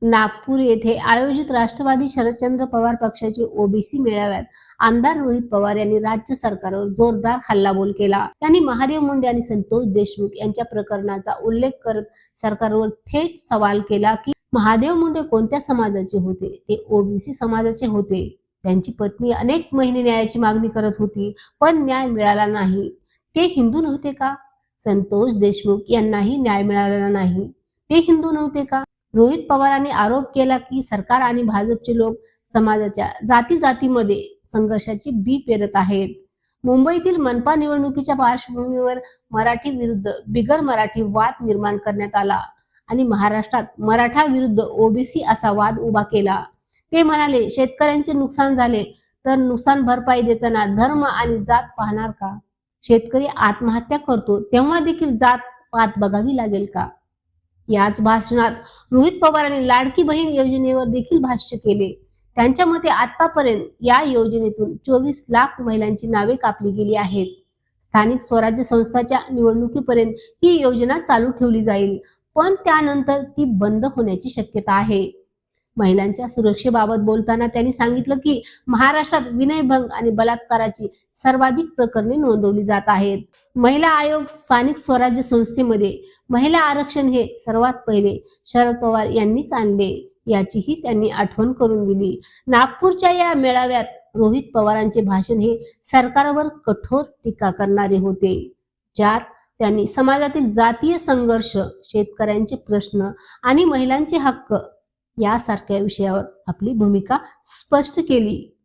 नागपूर येथे आयोजित राष्ट्रवादी शरदचंद्र पवार पक्षाचे ओबीसी मेळाव्यात आमदार रोहित पवार यांनी राज्य सरकारवर जोरदार हल्लाबोल केला. त्यांनी महादेव मुंडे आणि संतोष देशमुख यांच्या प्रकरणाचा उल्लेख करत सरकारवर थेट सवाल केला की महादेव मुंडे कोणत्या समाजाचे होते? ते ओबीसी समाजाचे होते. त्यांची पत्नी अनेक महिने न्यायाची मागणी करत होती, पण न्याय मिळाला नाही. ते हिंदू नव्हते का? संतोष देशमुख यांनाही न्याय मिळाला नाही. ते हिंदू नव्हते का? रोहित पवारांनी आरोप केला की सरकार आणि भाजपचे लोक समाजाच्या जातीमध्ये संघर्षाची बी पेरत आहेत. मुंबईतील मनपा निवडणुकीच्या पार्श्वभूमीवर मराठी विरुद्ध बिगर मराठी वाद निर्माण करण्यात आला आणि महाराष्ट्रात मराठा विरुद्ध ओबीसी असा वाद उभा केला. ते म्हणाले, शेतकऱ्यांचे नुकसान झाले तर नुकसान भरपाई देताना धर्म आणि जात पाहणार का? शेतकरी आत्महत्या करतो तेव्हा देखील जात पात बघावी लागेल का? याच भाषणात रोहित पवारांनी लाडकी बहीण योजनेवर देखील भाष्य केले. त्यांच्या मते आतापर्यंत या योजनेतून 24 लाख महिलांची नावे कापली गेली आहेत. स्थानिक स्वराज्य संस्थांच्या निवडणुकीपर्यंत ही योजना चालू ठेवली जाईल, पण त्यानंतर ती बंद होण्याची शक्यता आहे. महिलांच्या सुरक्षेबाबत बोलताना त्यांनी सांगितलं की महाराष्ट्रात विनयभंग आणि बलात्काराची सर्वाधिक प्रकरणे नोंदवली जात आहेत. महिला आयोग स्थानिक स्वराज्य संस्थेमध्ये महिला आरक्षण हे सर्वात पहिले शरद पवार यांनीच आणले, याचीही त्यांनी आठवण करून दिली. नागपूरच्या या मेळाव्यात रोहित पवारांचे भाषण हे सरकारवर कठोर टीका करणारे होते, ज्यात त्यांनी समाजातील जातीय संघर्ष, शेतकऱ्यांचे प्रश्न आणि महिलांचे हक्क यासारख्या विषयावर आपली भूमिका स्पष्ट केली.